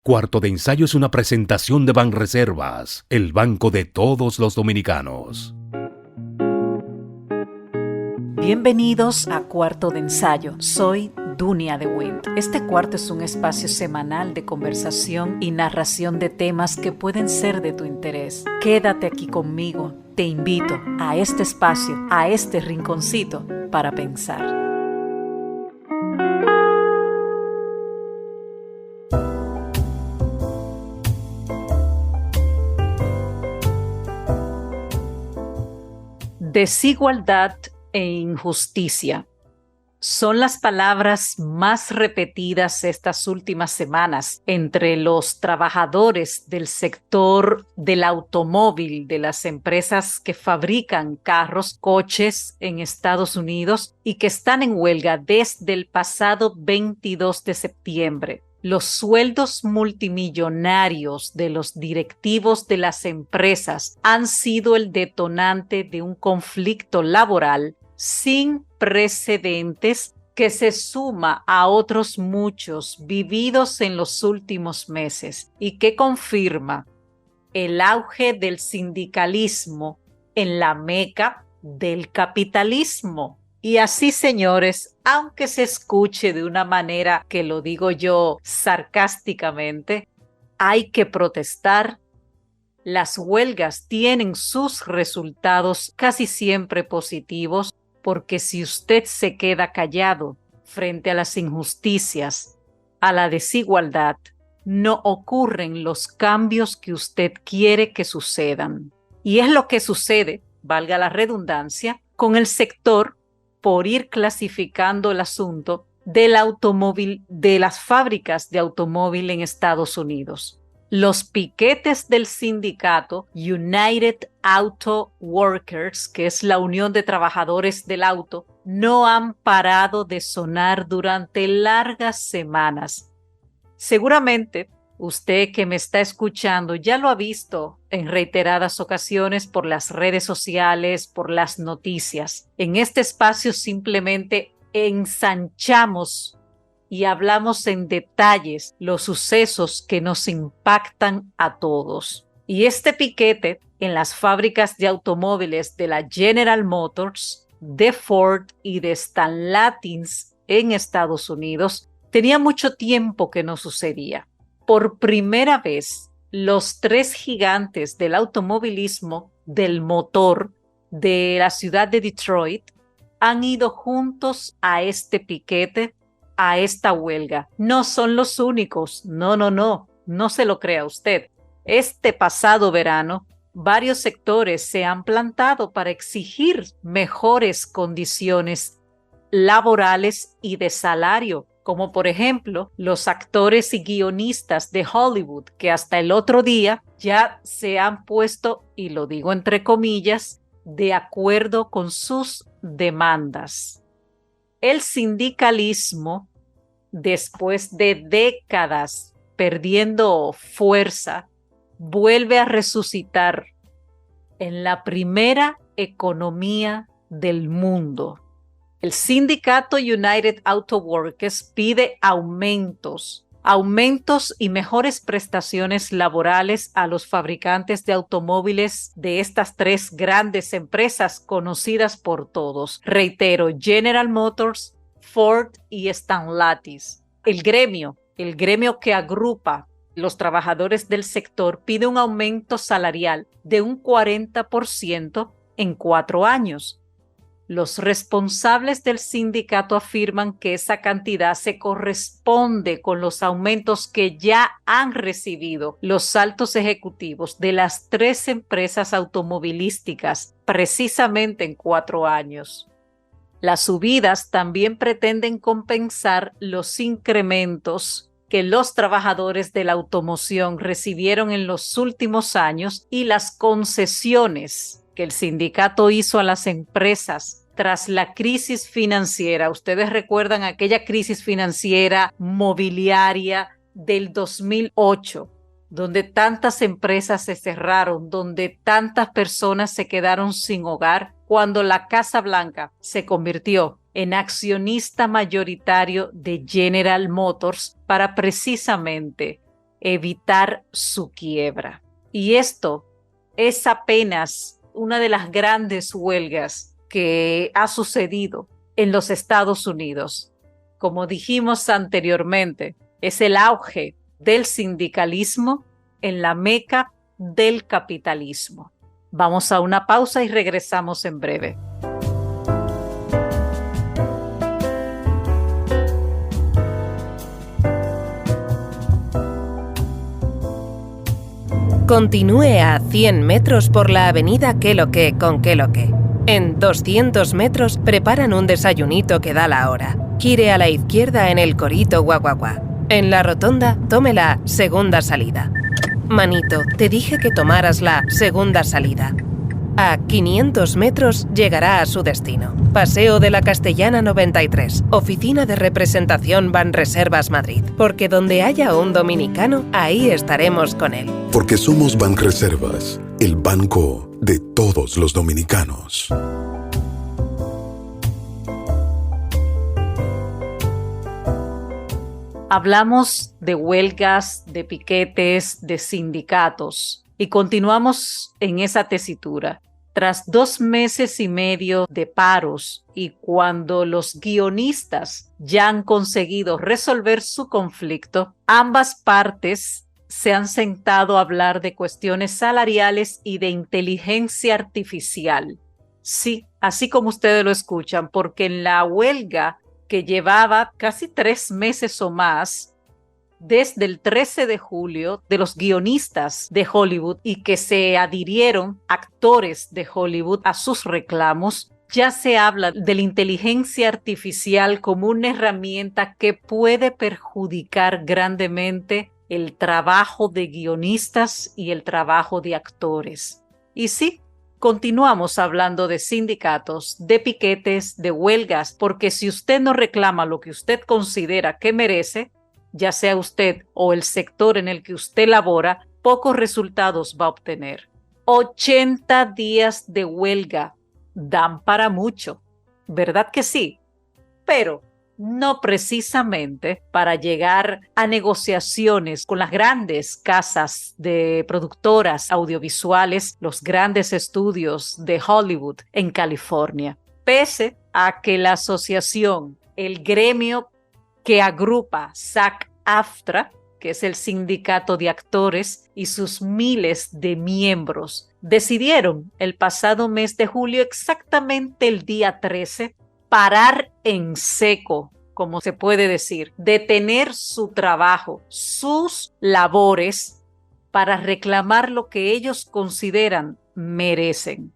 Cuarto de Ensayo es una presentación de Banreservas, el banco de todos los dominicanos. Bienvenidos a Cuarto de Ensayo. Soy Dunia de Wind. Este cuarto es un espacio semanal de conversación y narración de temas que pueden ser de tu interés. Quédate aquí conmigo. Te invito a este espacio, a este rinconcito para pensar. Desigualdad e injusticia son las palabras más repetidas estas últimas semanas entre los trabajadores del sector del automóvil, de las empresas que fabrican carros, coches en Estados Unidos y que están en huelga desde el pasado 22 de septiembre. Los sueldos multimillonarios de los directivos de las empresas han sido el detonante de un conflicto laboral sin precedentes que se suma a otros muchos vividos en los últimos meses y que confirma el auge del sindicalismo en la meca del capitalismo. Y así, señores, aunque se escuche de una manera que lo digo yo sarcásticamente, hay que protestar. Las huelgas tienen sus resultados casi siempre positivos, porque si usted se queda callado frente a las injusticias, a la desigualdad, no ocurren los cambios que usted quiere que sucedan. Y es lo que sucede, valga la redundancia, con el sector por ir clasificando el asunto del automóvil, de las fábricas de automóvil en Estados Unidos. Los piquetes del sindicato United Auto Workers, que es la unión de trabajadores del auto, no han parado de sonar durante largas semanas. Seguramente usted que me está escuchando ya lo ha visto en reiteradas ocasiones por las redes sociales, por las noticias. En este espacio simplemente ensanchamos y hablamos en detalles los sucesos que nos impactan a todos. Y este piquete en las fábricas de automóviles de la General Motors, de Ford y de Stellantis en Estados Unidos tenía mucho tiempo que no sucedía. Por primera vez, los tres gigantes del automovilismo, del motor de la ciudad de Detroit, han ido juntos a este piquete, a esta huelga. No son los únicos, no se lo crea usted. Este pasado verano, varios sectores se han plantado para exigir mejores condiciones laborales y de salario, como por ejemplo los actores y guionistas de Hollywood, que hasta el otro día ya se han puesto, y lo digo entre comillas, de acuerdo con sus demandas. El sindicalismo, después de décadas perdiendo fuerza, vuelve a resucitar en la primera economía del mundo. El sindicato United Auto Workers pide aumentos y mejores prestaciones laborales a los fabricantes de automóviles de estas tres grandes empresas conocidas por todos. Reitero, General Motors, Ford y Stellantis. El gremio que agrupa los trabajadores del sector pide un aumento salarial de un 40% en 4 años. Los responsables del sindicato afirman que esa cantidad se corresponde con los aumentos que ya han recibido los altos ejecutivos de las tres empresas automovilísticas precisamente en 4 años. Las subidas también pretenden compensar los incrementos que los trabajadores de la automoción recibieron en los últimos años y las concesiones que el sindicato hizo a las empresas tras la crisis financiera. Ustedes recuerdan aquella crisis financiera mobiliaria del 2008, donde tantas empresas se cerraron, donde tantas personas se quedaron sin hogar, cuando la Casa Blanca se convirtió en accionista mayoritario de General Motors para precisamente evitar su quiebra. Y esto es apenas una de las grandes huelgas que ha sucedido en los Estados Unidos. Como dijimos anteriormente, es el auge del sindicalismo en la meca del capitalismo. Vamos a una pausa y regresamos en breve. Continúe a 100 metros por la avenida Queloque con Queloque. En 200 metros preparan un desayunito que da la hora. Gire a la izquierda en el Corito Guaguaguá. En la rotonda, tome la segunda salida. Manito, te dije que tomaras la segunda salida. A 500 metros llegará a su destino. Paseo de la Castellana 93, Oficina de Representación Banreservas Madrid. Porque donde haya un dominicano, ahí estaremos con él. Porque somos Banreservas, el banco de todos los dominicanos. Hablamos de huelgas, de piquetes, de sindicatos y continuamos en esa tesitura. Tras 2 meses y medio de paros y cuando los guionistas ya han conseguido resolver su conflicto, ambas partes se han sentado a hablar de cuestiones salariales y de inteligencia artificial. Sí, así como ustedes lo escuchan, porque en la huelga que llevaba casi 3 meses o más, desde el 13 de julio, de los guionistas de Hollywood y que se adhirieron actores de Hollywood a sus reclamos, ya se habla de la inteligencia artificial como una herramienta que puede perjudicar grandemente el trabajo de guionistas y el trabajo de actores. Y sí, continuamos hablando de sindicatos, de piquetes, de huelgas, porque si usted no reclama lo que usted considera que merece, ya sea usted o el sector en el que usted labora, pocos resultados va a obtener. 80 días de huelga dan para mucho, ¿verdad que sí? Pero no precisamente para llegar a negociaciones con las grandes casas de productoras audiovisuales, los grandes estudios de Hollywood en California. Pese a que la asociación, el gremio que agrupa SAG-AFTRA, que es el sindicato de actores, y sus miles de miembros, decidieron el pasado mes de julio, exactamente el día 13, parar en seco, como se puede decir, detener su trabajo, sus labores, para reclamar lo que ellos consideran merecen.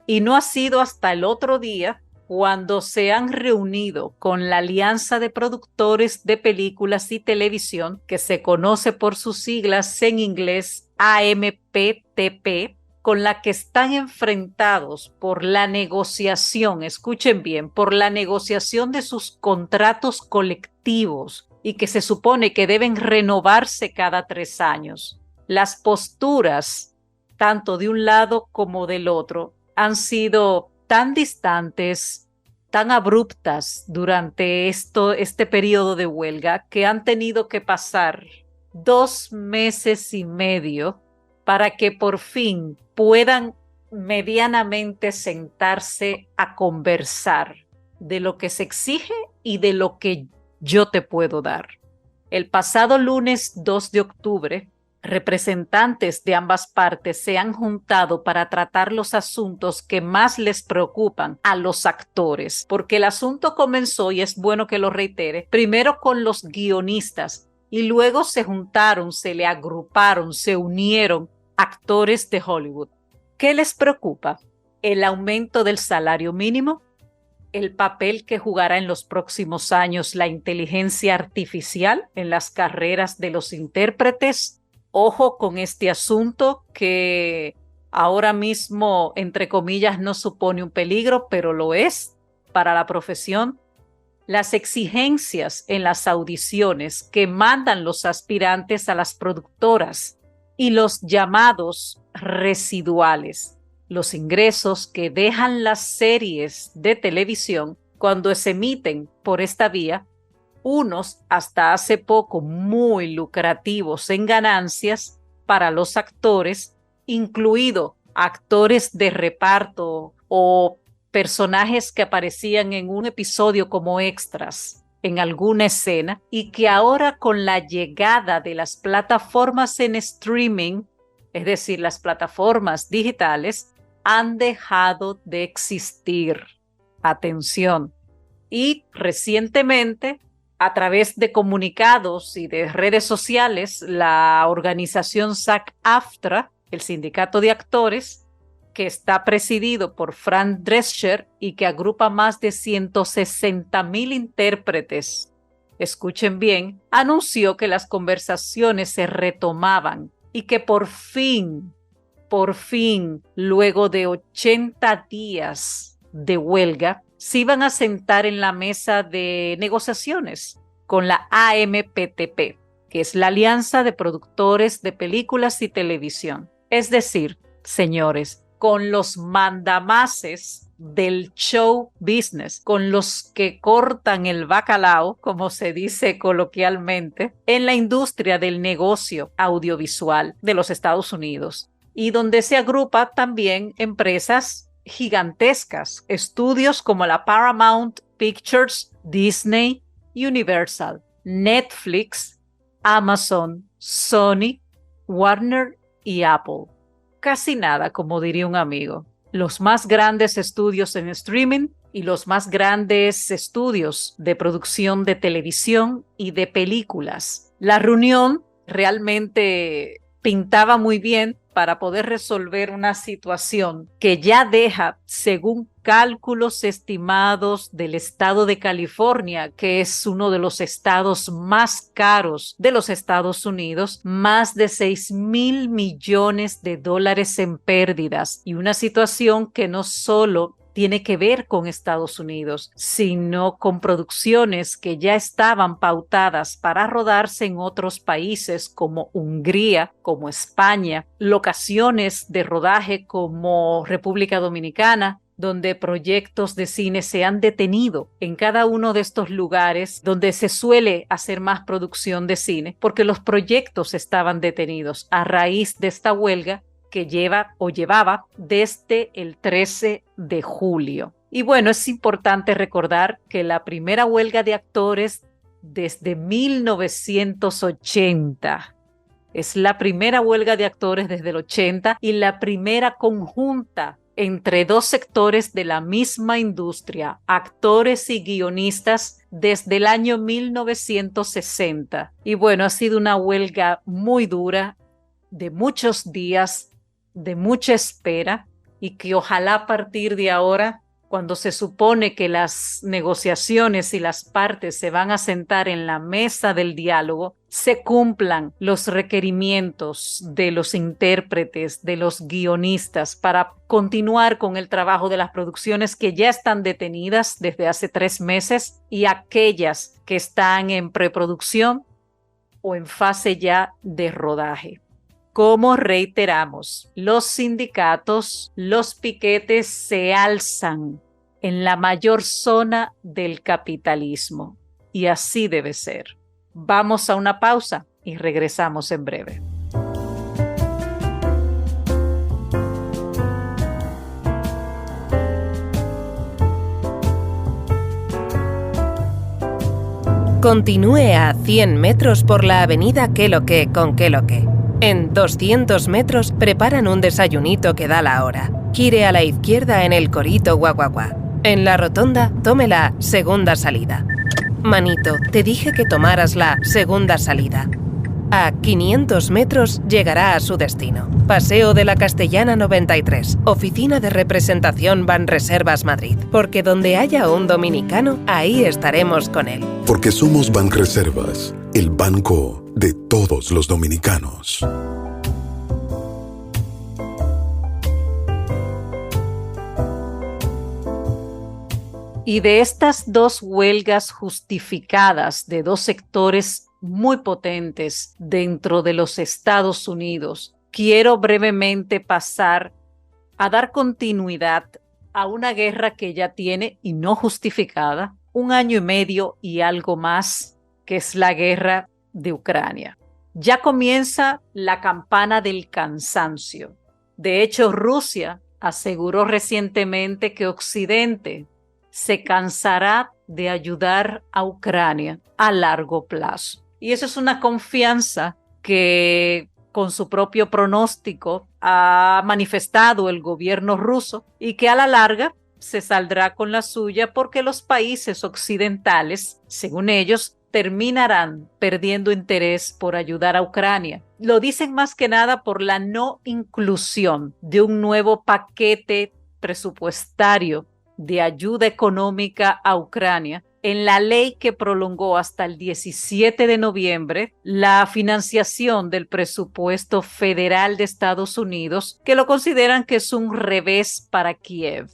Y no ha sido hasta el otro día cuando se han reunido con la Alianza de Productores de Películas y Televisión, que se conoce por sus siglas en inglés AMPTP, con la que están enfrentados por la negociación, escuchen bien, por la negociación de sus contratos colectivos y que se supone que deben renovarse cada 3 años. Las posturas, tanto de un lado como del otro, han sido tan distantes, tan abruptas durante este periodo de huelga que han tenido que pasar 2 meses y medio para que por fin puedan medianamente sentarse a conversar de lo que se exige y de lo que yo te puedo dar. El pasado lunes 2 de octubre, representantes de ambas partes se han juntado para tratar los asuntos que más les preocupan a los actores, porque el asunto comenzó, y es bueno que lo reitere, primero con los guionistas y luego se juntaron, se le agruparon, se unieron actores de Hollywood. ¿Qué les preocupa? El aumento del salario mínimo, el papel que jugará en los próximos años la inteligencia artificial en las carreras de los intérpretes. Ojo con este asunto que ahora mismo, entre comillas, no supone un peligro, pero lo es para la profesión. Las exigencias en las audiciones que mandan los aspirantes a las productoras y los llamados residuales, los ingresos que dejan las series de televisión cuando se emiten por esta vía, unos hasta hace poco muy lucrativos en ganancias para los actores, incluido actores de reparto o personajes que aparecían en un episodio como extras en alguna escena, y que ahora con la llegada de las plataformas en streaming, es decir, las plataformas digitales, han dejado de existir. Atención. Y recientemente, a través de comunicados y de redes sociales, la organización SAG-AFTRA, el sindicato de actores, que está presidido por Fran Drescher y que agrupa más de 160,000 intérpretes, escuchen bien, anunció que las conversaciones se retomaban y que por fin, luego de 80 días de huelga, se iban a sentar en la mesa de negociaciones con la AMPTP, que es la Alianza de Productores de Películas y Televisión. Es decir, señores, con los mandamases del show business, con los que cortan el bacalao, como se dice coloquialmente, en la industria del negocio audiovisual de los Estados Unidos, y donde se agrupa también empresas gigantescas, estudios como la Paramount Pictures, Disney, Universal, Netflix, Amazon, Sony, Warner y Apple. Casi nada, como diría un amigo. Los más grandes estudios en streaming y los más grandes estudios de producción de televisión y de películas. La reunión realmente pintaba muy bien para poder resolver una situación que ya deja, según cálculos estimados del estado de California, que es uno de los estados más caros de los Estados Unidos, más de $6,000 millones en pérdidas, y una situación que no solo tiene que ver con Estados Unidos, sino con producciones que ya estaban pautadas para rodarse en otros países como Hungría, como España, locaciones de rodaje como República Dominicana, donde proyectos de cine se han detenido en cada uno de estos lugares donde se suele hacer más producción de cine, porque los proyectos estaban detenidos a raíz de esta huelga que llevaba desde el 13 de julio. Y bueno, es importante recordar que la primera huelga de actores desde 1980, es la primera huelga de actores desde el 80 y la primera conjunta entre dos sectores de la misma industria, actores y guionistas, desde el año 1960. Y bueno, ha sido una huelga muy dura, de muchos días, de mucha espera, y que ojalá a partir de ahora, cuando se supone que las negociaciones y las partes se van a sentar en la mesa del diálogo, se cumplan los requerimientos de los intérpretes, de los guionistas, para continuar con el trabajo de las producciones que ya están detenidas desde hace 3 meses y aquellas que están en preproducción o en fase ya de rodaje. Como reiteramos, los sindicatos, los piquetes se alzan en la mayor zona del capitalismo, y así debe ser. Vamos a una pausa y regresamos en breve. Continúe a 100 metros por la avenida Qué lo que con Qué lo que. En 200 metros preparan un desayunito que da la hora. Gire a la izquierda en el Corito Guaguaguá. En la rotonda, tome la segunda salida. Manito, te dije que tomaras la segunda salida. A 500 metros llegará a su destino. Paseo de la Castellana 93, Oficina de Representación Banreservas Madrid. Porque donde haya un dominicano, ahí estaremos con él. Porque somos Banreservas, el banco de todos los dominicanos. Y de estas dos huelgas justificadas de dos sectores muy potentes dentro de los Estados Unidos, quiero brevemente pasar a dar continuidad a una guerra que ya tiene, y no justificada, 1 año y medio y algo más que es la guerra de Ucrania. Ya comienza la campana del cansancio. De hecho, Rusia aseguró recientemente que Occidente se cansará de ayudar a Ucrania a largo plazo. Y eso es una confianza que con su propio pronóstico ha manifestado el gobierno ruso y que a la larga se saldrá con la suya porque los países occidentales, según ellos, terminarán perdiendo interés por ayudar a Ucrania. Lo dicen más que nada por la no inclusión de un nuevo paquete presupuestario de ayuda económica a Ucrania en la ley que prolongó hasta el 17 de noviembre la financiación del presupuesto federal de Estados Unidos, que lo consideran que es un revés para Kiev,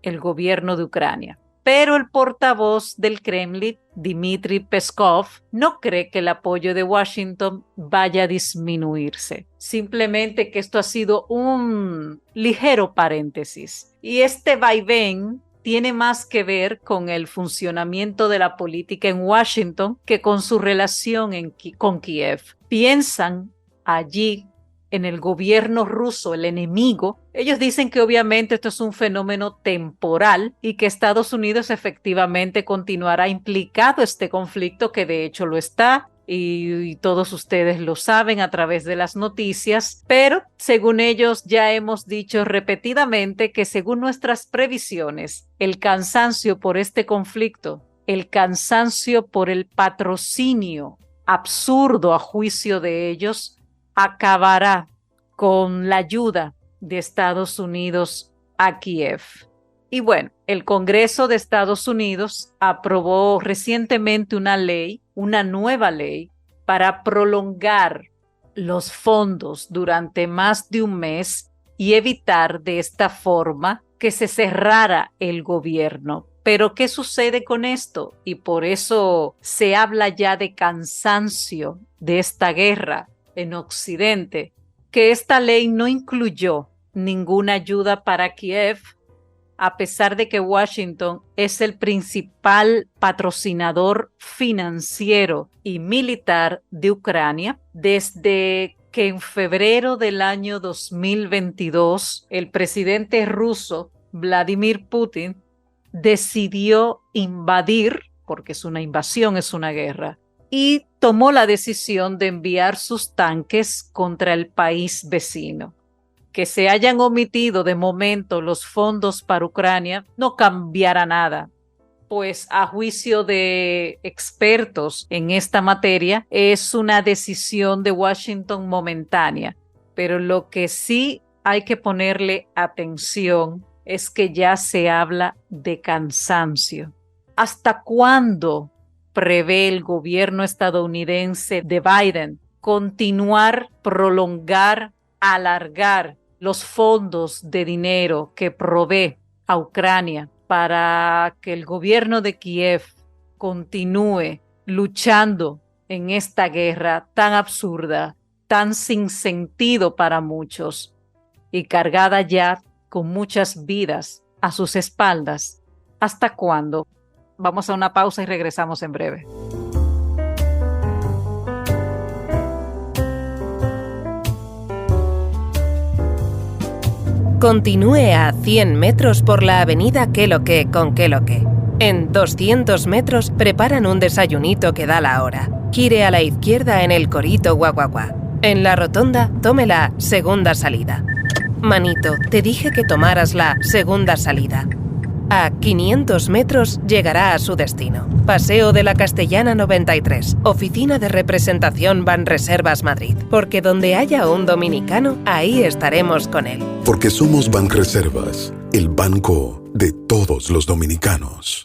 el gobierno de Ucrania. Pero el portavoz del Kremlin, Dmitry Peskov, no cree que el apoyo de Washington vaya a disminuirse. Simplemente que esto ha sido un ligero paréntesis. Y este vaivén tiene más que ver con el funcionamiento de la política en Washington que con su relación con Kiev. Piensan allí en el gobierno ruso, el enemigo. Ellos dicen que obviamente esto es un fenómeno temporal y que Estados Unidos efectivamente continuará implicado en este conflicto, que de hecho lo está, y todos ustedes lo saben a través de las noticias, pero según ellos ya hemos dicho repetidamente que según nuestras previsiones, el cansancio por este conflicto, el cansancio por el patrocinio absurdo a juicio de ellos, acabará con la ayuda de Estados Unidos a Kiev. Y bueno, el Congreso de Estados Unidos aprobó recientemente una nueva ley, para prolongar los fondos durante más de un mes y evitar de esta forma que se cerrara el gobierno. Pero ¿qué sucede con esto? Y por eso se habla ya de cansancio de esta guerra en Occidente, que esta ley no incluyó ninguna ayuda para Kiev, a pesar de que Washington es el principal patrocinador financiero y militar de Ucrania. Desde que en febrero del año 2022 el presidente ruso Vladimir Putin decidió invadir, porque es una invasión, es una guerra, y tomó la decisión de enviar sus tanques contra el país vecino. Que se hayan omitido de momento los fondos para Ucrania no cambiará nada, pues a juicio de expertos en esta materia es una decisión de Washington momentánea, pero lo que sí hay que ponerle atención es que ya se habla de cansancio. ¿Hasta cuándo prevé el gobierno estadounidense de Biden continuar, prolongar, alargar los fondos de dinero que provee a Ucrania para que el gobierno de Kiev continúe luchando en esta guerra tan absurda, tan sin sentido para muchos y cargada ya con muchas vidas a sus espaldas? ¿Hasta cuándo? Vamos a una pausa y regresamos en breve. Continúe a 100 metros por la avenida Qué lo que con Qué lo que. En 200 metros preparan un desayunito que da la hora. Gire a la izquierda en el corito guaguaguá. En la rotonda, tome la segunda salida. Manito, te dije que tomaras la segunda salida. A 500 metros llegará a su destino. Paseo de la Castellana 93, Oficina de Representación Banreservas Madrid. Porque donde haya un dominicano, ahí estaremos con él. Porque somos Banreservas, el banco de todos los dominicanos.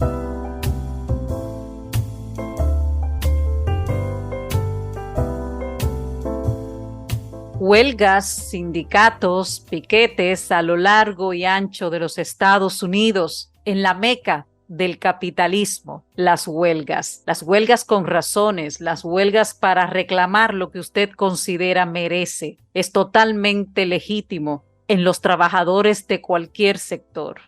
Huelgas, sindicatos, piquetes a lo largo y ancho de los Estados Unidos, en la meca del capitalismo, las huelgas con razones, las huelgas para reclamar lo que usted considera merece, es totalmente legítimo en los trabajadores de cualquier sector.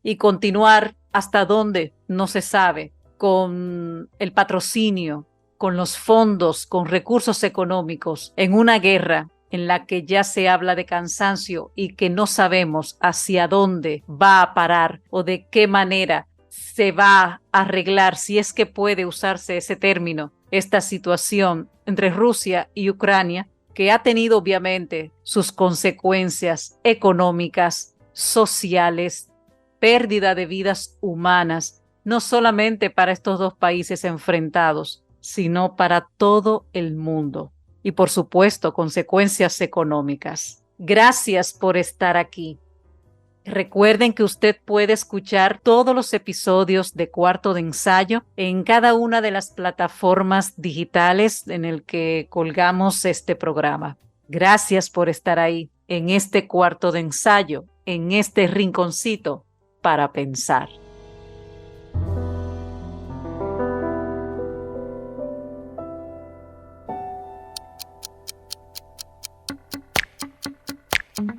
Y continuar hasta donde no se sabe con el patrocinio con los fondos, con recursos económicos, en una guerra en la que ya se habla de cansancio y que no sabemos hacia dónde va a parar o de qué manera se va a arreglar, si es que puede usarse ese término, esta situación entre Rusia y Ucrania, que ha tenido obviamente sus consecuencias económicas, sociales, pérdida de vidas humanas, no solamente para estos dos países enfrentados, sino para todo el mundo. Y por supuesto, consecuencias económicas. Gracias por estar aquí. Recuerden que usted puede escuchar todos los episodios de Cuarto de Ensayo en cada una de las plataformas digitales en el que colgamos este programa. Gracias por estar ahí en este Cuarto de Ensayo, en este rinconcito para pensar.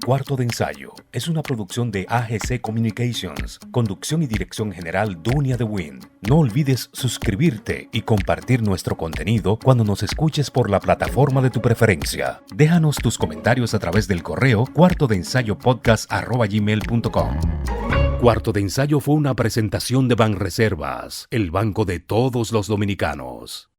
Cuarto de Ensayo es una producción de AGC Communications, conducción y dirección general Dunia de Wind. No olvides suscribirte y compartir nuestro contenido cuando nos escuches por la plataforma de tu preferencia. Déjanos tus comentarios a través del correo cuartodeensayopodcast@gmail.com. Cuarto de Ensayo fue una presentación de Banreservas, el banco de todos los dominicanos.